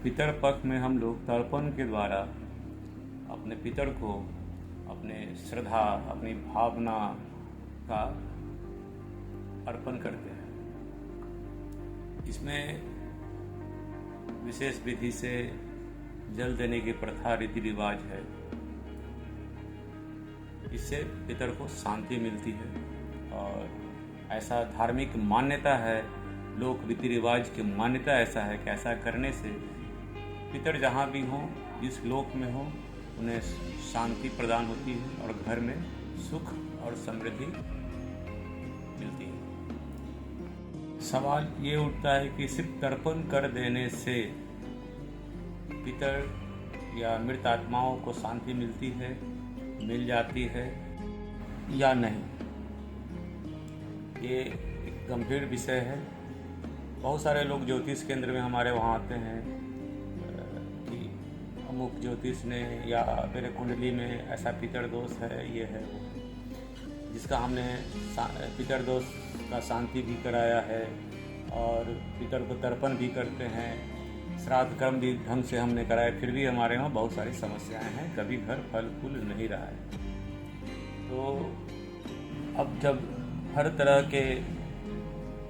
पितर पक्ष में हम लोग तर्पण के द्वारा अपने पितर को अपने श्रद्धा, अपनी भावना का अर्पण करते हैं। इसमें विशेष विधि से जल देने की प्रथा, रीति रिवाज है। इससे पितर को शांति मिलती है और ऐसा धार्मिक मान्यता है, लोक रीति रिवाज की मान्यता ऐसा है कि ऐसा करने से पितर जहाँ भी हों, जिस लोक में हों, उन्हें शांति प्रदान होती है और घर में सुख और समृद्धि मिलती है। सवाल ये उठता है कि सिर्फ तर्पण कर देने से पितर या मृत आत्माओं को शांति मिलती है, मिल जाती है या नहीं। ये एक गंभीर विषय है। बहुत सारे लोग ज्योतिष केंद्र में हमारे वहाँ आते हैं कि अमुक ज्योतिष ने या मेरे कुंडली में ऐसा पितर दोष है, ये है वो, जिसका हमने पितर दोष का शांति भी कराया है और पितर को तर्पण भी करते हैं, श्राद्ध कर्म भी ढंग से हमने कराया, फिर भी हमारे यहाँ बहुत सारी समस्याएं हैं, कभी घर फल फूल नहीं रहा है। तो अब जब हर तरह के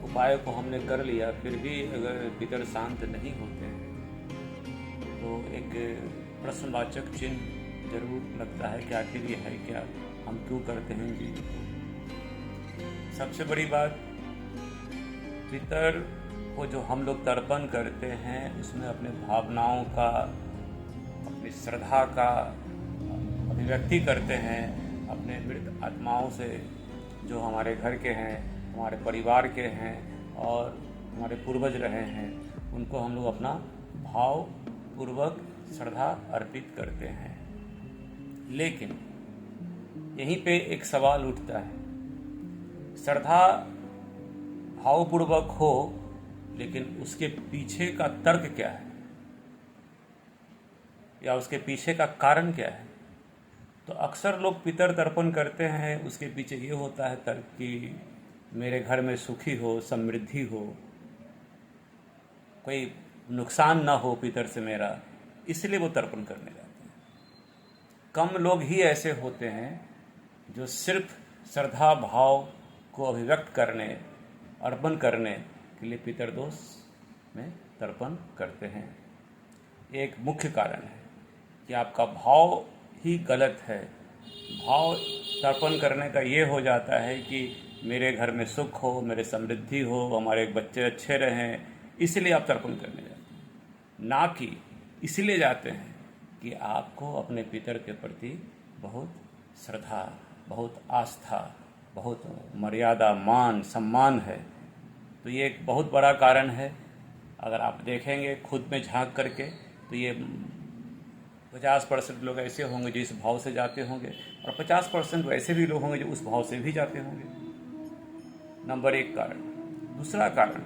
उपाय को हमने कर लिया, फिर भी अगर पितर शांत नहीं होते हैं तो एक प्रश्नवाचक चिन्ह जरूर लगता है कि आखिर ये है क्या, हम क्यों करते हैं जी। सबसे बड़ी बात, पितर को जो हम लोग तर्पण करते हैं उसमें अपने भावनाओं का, अपनी श्रद्धा का अभिव्यक्ति करते हैं, अपने मृत आत्माओं से जो हमारे घर के हैं, हमारे परिवार के हैं और हमारे पूर्वज रहे हैं, उनको हम लोग अपना भावपूर्वक श्रद्धा अर्पित करते हैं। लेकिन यहीं पे एक सवाल उठता है, श्रद्धा भावपूर्वक हो लेकिन उसके पीछे का तर्क क्या है या उसके पीछे का कारण क्या है। तो अक्सर लोग पितर तर्पण करते हैं, उसके पीछे ये होता है तर्क कि मेरे घर में सुखी हो, समृद्धि हो, कोई नुकसान ना हो पितर से मेरा, इसलिए वो तर्पण करने जाते हैं। कम लोग ही ऐसे होते हैं जो सिर्फ श्रद्धा भाव को अभिव्यक्त करने, अर्पण करने के लिए पितर दोष में तर्पण करते हैं। एक मुख्य कारण है कि आपका भाव ही गलत है। भाव तर्पण करने का ये हो जाता है कि मेरे घर में सुख हो, मेरे समृद्धि हो, हमारे बच्चे अच्छे रहें, इसलिए आप तर्पण करने जाते हैं, ना कि इसलिए जाते हैं कि आपको अपने पितर के प्रति बहुत श्रद्धा, बहुत आस्था, बहुत मर्यादा, मान, सम्मान है। तो ये एक बहुत बड़ा कारण है। अगर आप देखेंगे खुद में झांक करके तो ये 50% लोग ऐसे होंगे जो इस भाव से जाते होंगे और 50% वैसे भी लोग होंगे जो उस भाव से भी जाते होंगे। नंबर एक कारण। दूसरा कारण,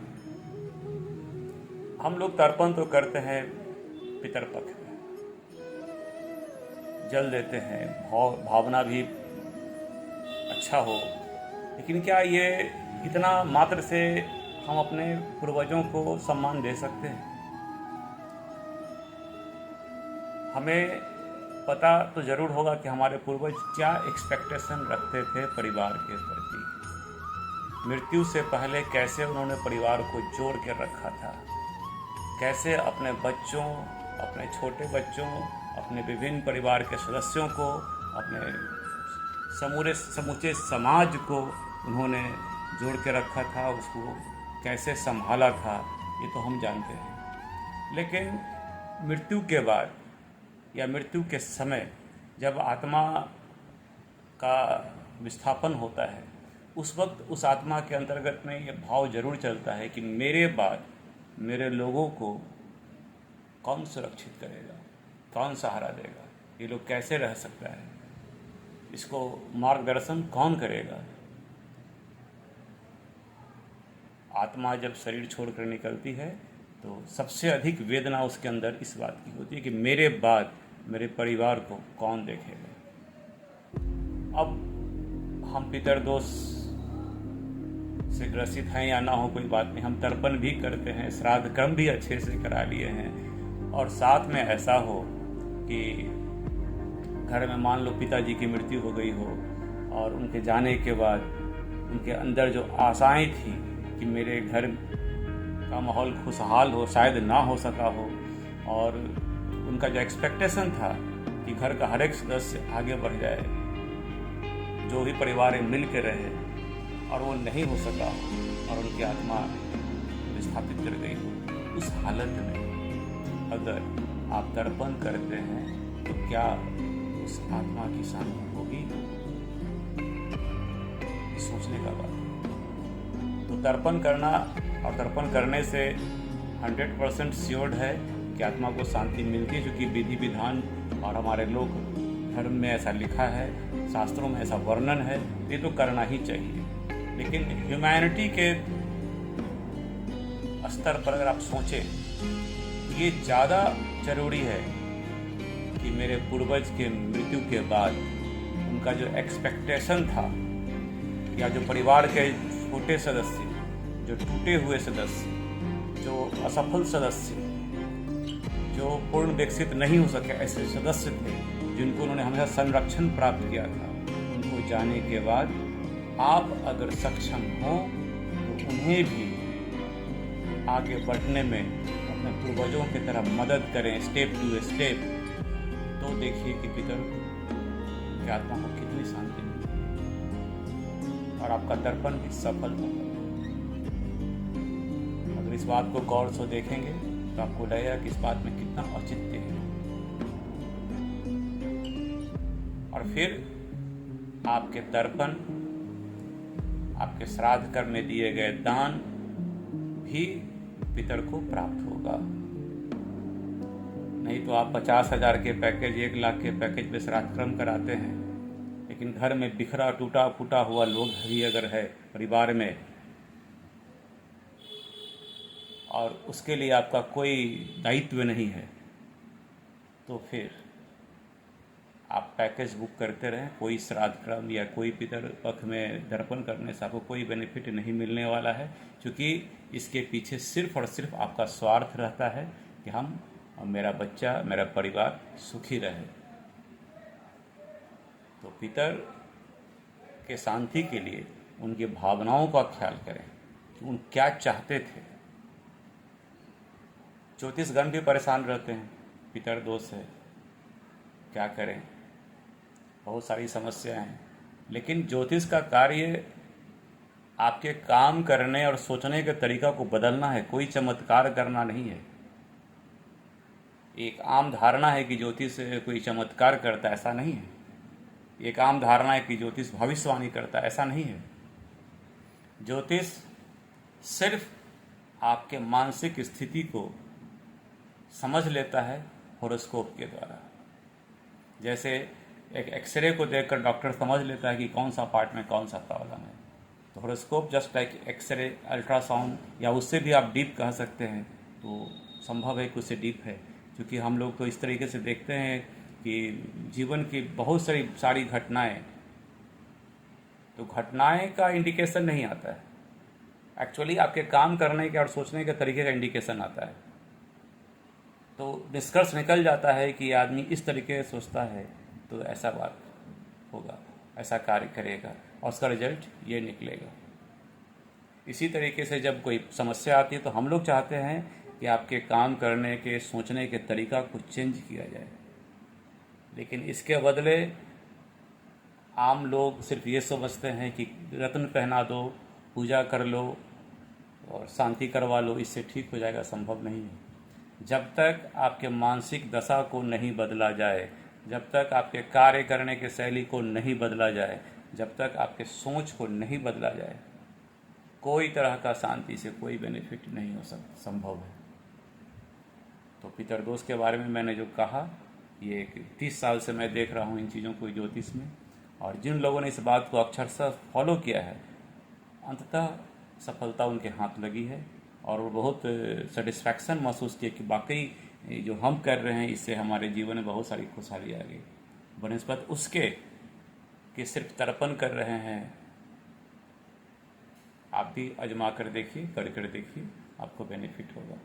हम लोग तर्पण तो करते हैं पितर पक्ष में, जल देते हैं, भावना भी अच्छा हो, लेकिन क्या ये इतना मात्र से हम अपने पूर्वजों को सम्मान दे सकते हैं? हमें पता तो जरूर होगा कि हमारे पूर्वज क्या एक्सपेक्टेशन रखते थे परिवार के प्रति। मृत्यु से पहले कैसे उन्होंने परिवार को जोड़ कर रखा था, कैसे अपने बच्चों, अपने छोटे बच्चों, अपने विभिन्न परिवार के सदस्यों को, अपने समूचे समाज को उन्होंने जोड़ के रखा था, उसको कैसे संभाला था, ये तो हम जानते हैं। लेकिन मृत्यु के बाद या मृत्यु के समय जब आत्मा का विस्थापन होता है, उस वक्त उस आत्मा के अंतर्गत में ये भाव जरूर चलता है कि मेरे बाद मेरे लोगों को कौन सुरक्षित करेगा, कौन सहारा देगा, ये लोग कैसे रह सकता है, इसको मार्गदर्शन कौन करेगा। आत्मा जब शरीर छोड़कर निकलती है तो सबसे अधिक वेदना उसके अंदर इस बात की होती है कि मेरे बाद मेरे परिवार को कौन देखेगा। अब हम पितर दोष से ग्रसित हैं या ना हो कोई बात नहीं, हम तर्पण भी करते हैं, श्राद्ध कर्म भी अच्छे से करा लिए हैं, और साथ में ऐसा हो कि घर में मान लो पिताजी की मृत्यु हो गई हो और उनके जाने के बाद उनके अंदर जो आशाएं थी कि मेरे घर का माहौल खुशहाल हो, शायद ना हो सका हो, और उनका जो एक्सपेक्टेशन था कि घर का हर एक सदस्य आगे बढ़ जाए, जो भी परिवार है मिल के रहे, और वो नहीं हो सका और उनकी आत्मा विस्थापित कर गई हो, उस हालत में अगर आप तर्पण करते हैं तो क्या उस आत्मा की शांति होगी? सोचने का बात है। तो तर्पण करना और तर्पण करने से 100% श्योर्ड है कि आत्मा को शांति मिलती है, क्योंकि विधि विधान और हमारे लोक धर्म में ऐसा लिखा है, शास्त्रों में ऐसा वर्णन है, ये तो करना ही चाहिए। लेकिन ह्यूमैनिटी के स्तर पर अगर आप सोचें, ये ज़्यादा जरूरी है कि मेरे पूर्वज के मृत्यु के बाद उनका जो एक्सपेक्टेशन था, या जो परिवार के छोटे सदस्य, जो टूटे हुए सदस्य, जो असफल सदस्य, जो पूर्ण विकसित नहीं हो सके, ऐसे सदस्य थे जिनको उन्होंने हमेशा संरक्षण प्राप्त किया था, उनको जाने के बाद आप अगर सक्षम हो तो उन्हें भी आगे बढ़ने में अपने पूर्वजों की तरह मदद करें, स्टेप टू स्टेप, तो देखिए कि पितर की आत्मा को कितनी शांति मिलेगी और आपका तर्पण भी सफल होगा। अगर इस बात को गौर से देखेंगे तो आपको लगेगा कि इस बात में कितना औचित्य है। और फिर आपके तर्पण, आपके श्राद्ध करने दिए गए दान भी पितर को प्राप्त होगा। नहीं तो आप 50,000 के पैकेज, 1 लाख के पैकेज पे श्राद्ध कर्म कराते हैं, लेकिन घर में बिखरा टूटा फूटा हुआ लोग भी अगर है परिवार में, और उसके लिए आपका कोई दायित्व नहीं है, तो फिर आप पैकेज बुक करते रहें, कोई श्राद्ध क्रम या कोई पितर पक्ष में तर्पण करने से आपको कोई बेनिफिट नहीं मिलने वाला है, क्योंकि इसके पीछे सिर्फ और सिर्फ आपका स्वार्थ रहता है कि हम और मेरा बच्चा, मेरा परिवार सुखी रहे। तो पितर के शांति के लिए उनकी भावनाओं का ख्याल करें कि उन क्या चाहते थे। ज्योतिषगण भी परेशान रहते हैं, पितर दोष है, क्या करें, बहुत सारी समस्याएं हैं। लेकिन ज्योतिष का कार्य आपके काम करने और सोचने के तरीका को बदलना है, कोई चमत्कार करना नहीं है। एक आम धारणा है कि ज्योतिष कोई चमत्कार करता है, ऐसा नहीं है। एक आम धारणा है कि ज्योतिष भविष्यवाणी करता है, ऐसा नहीं है। ज्योतिष सिर्फ आपके मानसिक स्थिति को समझ लेता है होरोस्कोप के द्वारा। जैसे एक एक्सरे को देखकर डॉक्टर समझ लेता है कि कौन सा पार्ट में कौन सा प्रॉब्लम है, तो horoscope just like x-ray, ultrasound, या उससे भी आप डीप कह सकते हैं, तो संभव है कि उससे डीप है, क्योंकि हम लोग तो इस तरीके से देखते हैं कि जीवन की बहुत सारी घटनाएं, तो घटनाएं का इंडिकेशन नहीं आता है, एक्चुअली आपके काम करने के और सोचने के तरीके का इंडिकेशन आता है। तो निष्कर्ष निकल जाता है कि आदमी इस तरीके से सोचता है तो ऐसा बात होगा, ऐसा कार्य करेगा, और उसका रिजल्ट ये निकलेगा। इसी तरीके से जब कोई समस्या आती है तो हम लोग चाहते हैं कि आपके काम करने के, सोचने के तरीका को चेंज किया जाए, लेकिन इसके बदले आम लोग सिर्फ ये समझते हैं कि रत्न पहना दो, पूजा कर लो और शांति करवा लो, इससे ठीक हो जाएगा। संभव नहीं है। जब तक आपके मानसिक दशा को नहीं बदला जाए, जब तक आपके कार्य करने के शैली को नहीं बदला जाए, जब तक आपके सोच को नहीं बदला जाए, कोई तरह का शांति से कोई बेनिफिट नहीं हो सकता, संभव है। तो पितर दोष के बारे में मैंने जो कहा, ये 30 साल से मैं देख रहा हूँ इन चीज़ों को ज्योतिष में, और जिन लोगों ने इस बात को अक्षरशः फॉलो किया है, अंततः सफलता उनके हाथ लगी है, और वो बहुत सेटिस्फैक्शन महसूस किया कि वाकई जो हम कर रहे हैं इससे हमारे जीवन में बहुत सारी खुशहाली आ गई, बनस्पत उसके कि सिर्फ तर्पण कर रहे हैं। आप भी आजमा कर देखिए, कर देखिए, आपको बेनिफिट होगा।